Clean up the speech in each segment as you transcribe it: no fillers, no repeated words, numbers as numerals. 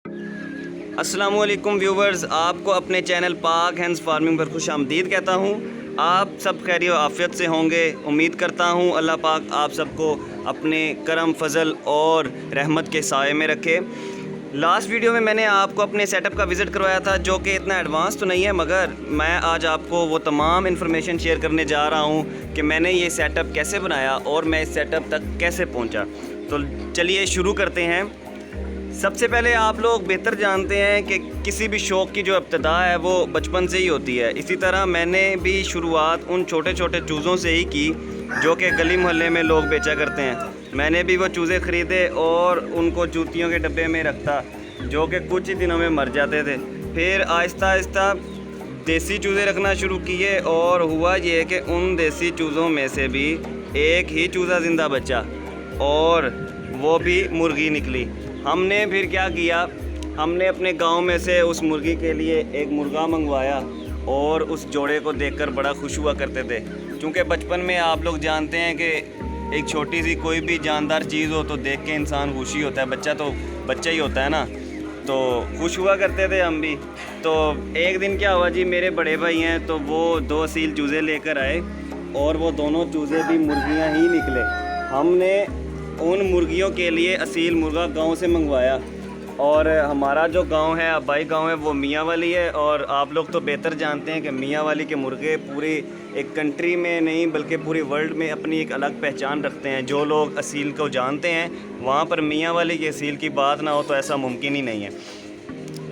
अस्सलामुअलैकुम व्यूवर्स, आपको अपने चैनल पाक हैंड्स फार्मिंग पर खुश आमदीद कहता हूँ। आप सब खैरियत आफ़ियत से होंगे, उम्मीद करता हूँ। अल्लाह पाक आप सबको अपने करम फजल और रहमत के साए में रखे। लास्ट वीडियो में मैंने आपको अपने सेटअप का विज़िट करवाया था, जो कि इतना एडवांस तो नहीं है, मगर मैं आज आपको वो तमाम इन्फॉर्मेशन शेयर करने जा रहा हूँ कि मैंने ये सेटअप कैसे बनाया और मैं इस सेटअप तक कैसे पहुँचा। तो चलिए शुरू करते हैं। सबसे पहले आप लोग बेहतर जानते हैं कि किसी भी शौक़ की जो इब्तिदा है वो बचपन से ही होती है। इसी तरह मैंने भी शुरुआत उन छोटे छोटे चूज़ों से ही की जो कि गली मोहल्ले में लोग बेचा करते हैं। मैंने भी वो चूज़े ख़रीदे और उनको जूतियों के डब्बे में रखता, जो कि कुछ ही दिनों में मर जाते थे। फिर आहिस्ता आहिस्ता देसी चूज़े रखना शुरू किए और हुआ ये कि उन देसी चूज़ों में से भी एक ही चूज़ा ज़िंदा बचा और वो भी मुर्गी निकली। हमने फिर क्या किया, हमने अपने गांव में से उस मुर्गी के लिए एक मुर्गा मंगवाया और उस जोड़े को देखकर बड़ा खुश हुआ करते थे। क्योंकि बचपन में आप लोग जानते हैं कि एक छोटी सी कोई भी जानदार चीज़ हो तो देख के इंसान खुशी होता है, बच्चा तो बच्चा ही होता है ना, तो खुश हुआ करते थे हम भी। तो एक दिन क्या हुआ जी, मेरे बड़े भाई हैं तो वो 2 असील चूज़े लेकर आए और वो दोनों चूज़े भी मुर्गियाँ ही निकले। हमने उन मुर्गियों के लिए असील मुर्गा गांव से मंगवाया और हमारा जो गांव है, आबाई गांव है, वो मियाँ वाली है। और आप लोग तो बेहतर जानते हैं कि मियाँ वाली के मुर्गे पूरी एक कंट्री में नहीं बल्कि पूरी वर्ल्ड में अपनी एक अलग पहचान रखते हैं। जो लोग असील को जानते हैं वहाँ पर मियाँ वाली के असील की बात ना हो तो ऐसा मुमकिन ही नहीं है।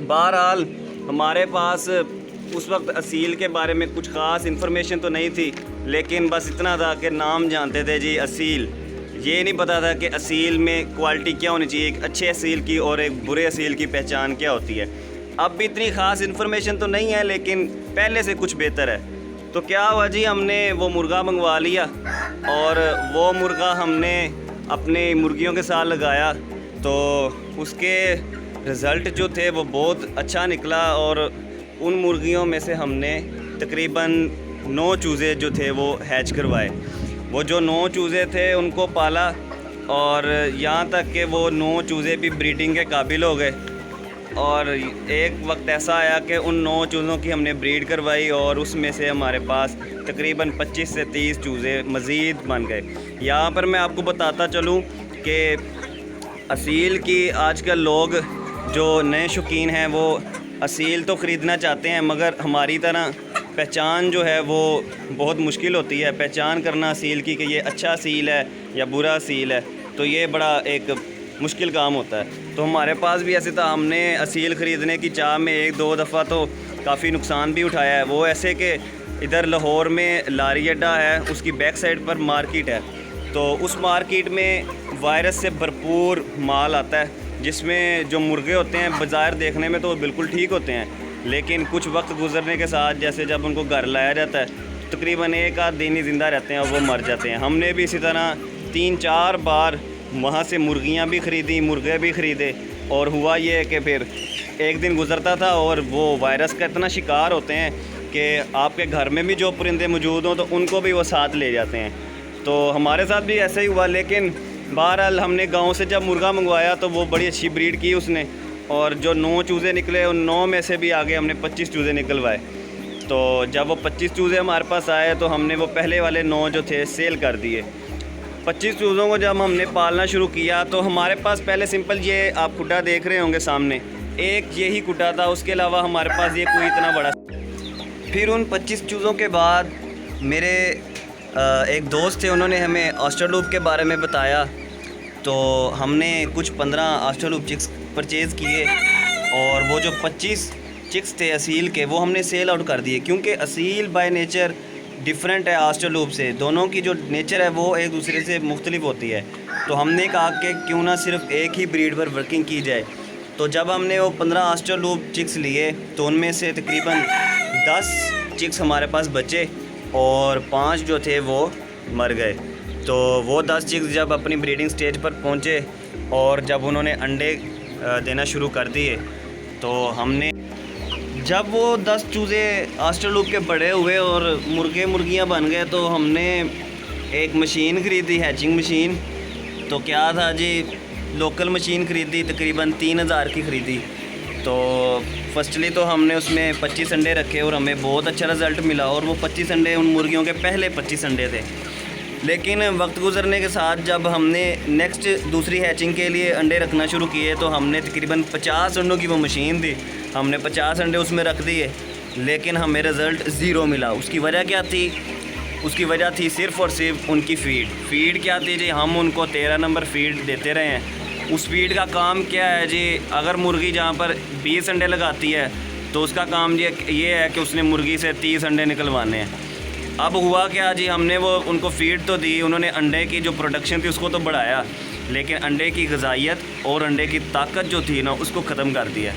बहरहाल हमारे पास उस वक्त असील के बारे में कुछ ख़ास इन्फॉर्मेशन तो नहीं थी, लेकिन बस इतना था कि नाम जानते थे जी असील। ये नहीं पता था कि असील में क्वालिटी क्या होनी चाहिए, एक अच्छे असील की और एक बुरे असील की पहचान क्या होती है। अब भी इतनी ख़ास इन्फॉर्मेशन तो नहीं है, लेकिन पहले से कुछ बेहतर है। तो क्या हुआ जी, हमने वो मुर्गा मंगवा लिया और वो मुर्गा हमने अपने मुर्गियों के साथ लगाया तो उसके रिज़ल्ट जो थे वो बहुत अच्छा निकला। और उन मुर्गियों में से हमने तकरीबन 9 चूज़े जो थे वो हैच करवाए। वो जो 9 चूज़े थे उनको पाला और यहाँ तक कि वो 9 चूज़े भी ब्रीडिंग के काबिल हो गए। और एक वक्त ऐसा आया कि उन 9 चूज़ों की हमने ब्रीड करवाई और उसमें से हमारे पास तकरीबन 25 से 30 चूज़े मज़ीद बन गए। यहाँ पर मैं आपको बताता चलूँ कि असील की आजकल लोग जो नए शौकीन हैं वो असील तो ख़रीदना चाहते हैं, मगर हमारी तरह पहचान जो है वो बहुत मुश्किल होती है। पहचान करना असील की कि ये अच्छा असील है या बुरा असील है, तो ये बड़ा एक मुश्किल काम होता है। तो हमारे पास भी ऐसे था, हमने असील ख़रीदने की चाह में 1-2 दफ़ा तो काफ़ी नुकसान भी उठाया है। वो ऐसे कि इधर लाहौर में लारी अड्डा है, उसकी बैक साइड पर मार्केट है, तो उस मार्केट में वायरस से भरपूर माल आता है, जिसमें जो मुर्गे होते हैं बाज़ार देखने में तो बिल्कुल ठीक होते हैं, लेकिन कुछ वक्त गुजरने के साथ जैसे जब उनको घर लाया जाता है तो तकरीबन 1-आध दिन ही ज़िंदा रहते हैं और वो मर जाते हैं। हमने भी इसी तरह 3-4 बार वहाँ से मुर्गियाँ भी ख़रीदी, मुर्गे भी ख़रीदे, और हुआ ये कि फिर एक दिन गुज़रता था और वो वायरस का इतना शिकार होते हैं कि आपके घर में भी जो परिंदे मौजूद हों तो उनको भी वो साथ ले जाते हैं। तो हमारे साथ भी ऐसा ही हुआ, लेकिन बहरहाल हमने गाँव से जब मुर्गा मंगवाया तो वो बड़ी अच्छी ब्रीड की उसने, और जो 9 चूज़े निकले उन 9 में से भी आगे हमने 25 चूज़े निकलवाए। तो जब वो 25 चूज़े हमारे पास आए तो हमने वो पहले वाले 9 जो थे सेल कर दिए। 25 चूज़ों को जब हमने पालना शुरू किया तो हमारे पास पहले सिंपल ये आप कुड्डा देख रहे होंगे सामने, एक यही कुड्डा था, उसके अलावा हमारे पास ये कोई इतना बड़ा। फिर उन 25 चूज़ों के बाद मेरे एक दोस्त थे, उन्होंने हमें ऑस्ट्रेलूप के बारे में बताया, तो हमने कुछ 15 ऑस्ट्रेलूप चिक्स परचेज़ किए और वो जो 25 चिक्स थे असील के वो हमने सेल आउट कर दिए। क्योंकि असील बाय नेचर डिफरेंट है ऑस्ट्रेलूप से, दोनों की जो नेचर है वो एक दूसरे से मुख्तलिफ होती है। तो हमने कहा कि क्यों ना सिर्फ एक ही ब्रीड पर वर्किंग की जाए। तो जब हमने वो 15 ऑस्ट्रेलूप चिक्स लिए तो उनमें से तकरीबन 10 चिक्स हमारे पास बचे और 5 जो थे वो मर गए। तो वो 10 चिक्स जब अपनी ब्रीडिंग स्टेज पर पहुँचे और जब उन्होंने अंडे देना शुरू कर दिए तो हमने, जब वो 10 चूज़े ऑस्ट्रेलूप के बड़े हुए और मुर्गे मुर्गियाँ बन गए तो हमने एक मशीन ख़रीदी, हैचिंग मशीन। तो क्या था जी, लोकल मशीन ख़रीदी, तकरीबन 3000 की ख़रीदी तो फर्स्टली तो हमने उसमें 25 अंडे रखे और हमें बहुत अच्छा रिज़ल्ट मिला, और वो 25 अंडे उन मुर्गियों के पहले 25 अंडे थे। लेकिन वक्त गुजरने के साथ जब हमने नेक्स्ट दूसरी हैचिंग के लिए अंडे रखना शुरू किए तो हमने तकरीबन 50 अंडों की वो मशीन थी, हमने 50 अंडे उसमें रख दिए, लेकिन हमें रिज़ल्ट ज़ीरो मिला। उसकी वजह क्या थी? उसकी वजह थी सिर्फ़ और सिर्फ उनकी फ़ीड क्या थी जी? हम उनको 13 नंबर फ़ीड देते रहे हैं। उस फ़ीड का काम क्या है जी? अगर मुर्गी जहाँ पर 20 अंडे लगाती है तो उसका काम ये है कि उसने मुर्गी से 30 अंडे निकलवाने हैं। अब हुआ क्या जी? हमने वो उनको फ़ीड तो दी, उन्होंने अंडे की जो प्रोडक्शन थी उसको तो बढ़ाया, लेकिन अंडे की ग़िज़ाइयत और अंडे की ताकत जो थी ना उसको ख़त्म कर दिया।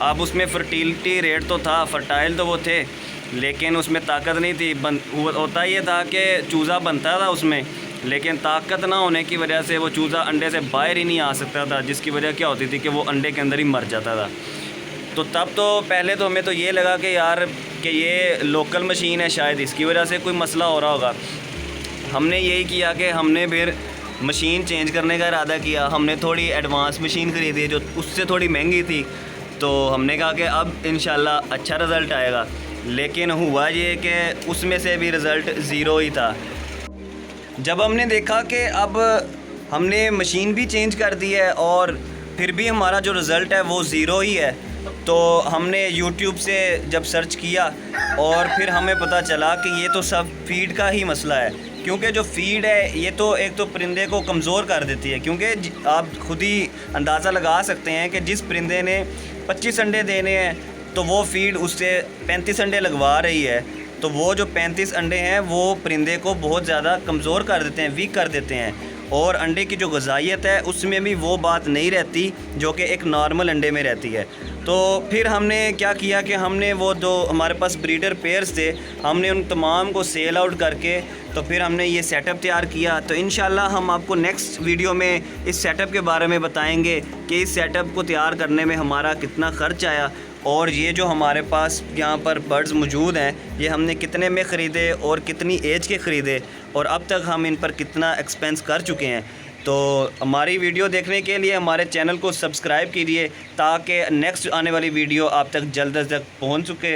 अब उसमें फर्टिलिटी रेट तो था, फर्टाइल तो वो थे, लेकिन उसमें ताकत नहीं थी। होता ये था कि चूज़ा बनता था उसमें, लेकिन ताकत ना होने की वजह से वो चूज़ा अंडे से बाहर ही नहीं आ सकता था, जिसकी वजह क्या होती थी कि वो अंडे के अंदर ही मर जाता था। तो तब तो पहले तो हमें तो ये लगा कि यार कि ये लोकल मशीन है, शायद इसकी वजह से कोई मसला हो रहा होगा। हमने यही किया कि हमने फिर मशीन चेंज करने का इरादा किया। हमने थोड़ी एडवांस मशीन ख़रीदी जो उससे थोड़ी महंगी थी, तो हमने कहा कि अब इंशाल्लाह अच्छा रिज़ल्ट आएगा। लेकिन हुआ ये कि उसमें से भी रिज़ल्ट ज़ीरो ही था। जब हमने देखा कि अब हमने मशीन भी चेंज कर दी है और फिर भी हमारा जो रिज़ल्ट है वो ज़ीरो ही है, तो हमने YouTube से जब सर्च किया और फिर हमें पता चला कि ये तो सब फ़ीड का ही मसला है। क्योंकि जो फ़ीड है ये तो एक तो परिंदे को कमज़ोर कर देती है, क्योंकि आप खुद ही अंदाज़ा लगा सकते हैं कि जिस परिंदे ने 25 अंडे देने हैं तो वो फ़ीड उससे 35 अंडे लगवा रही है, तो वो जो 35 अंडे हैं वो परिंदे को बहुत ज़्यादा कमज़ोर कर देते हैं, वीक कर देते हैं, और अंडे की जो ग़िज़ाइयत है उसमें भी वो बात नहीं रहती जो कि एक नॉर्मल अंडे में रहती है। तो फिर हमने क्या किया कि हमने वो जो हमारे पास ब्रीडर पेयर्स थे हमने उन तमाम को सेल आउट करके तो फिर हमने ये सेटअप तैयार किया। तो इंशाल्लाह हम आपको नेक्स्ट वीडियो में इस सेटअप के बारे में बताएंगे कि इस सेटअप को तैयार करने में हमारा कितना ख़र्च आया, और ये जो हमारे पास यहाँ पर बर्ड्स मौजूद हैं ये हमने कितने में ख़रीदे और कितनी एज के ख़रीदे, और अब तक हम इन पर कितना एक्सपेंस कर चुके हैं। तो हमारी वीडियो देखने के लिए हमारे चैनल को सब्सक्राइब कीजिए ताकि नेक्स्ट आने वाली वीडियो आप तक जल्द अज जल्द पहुँच सके।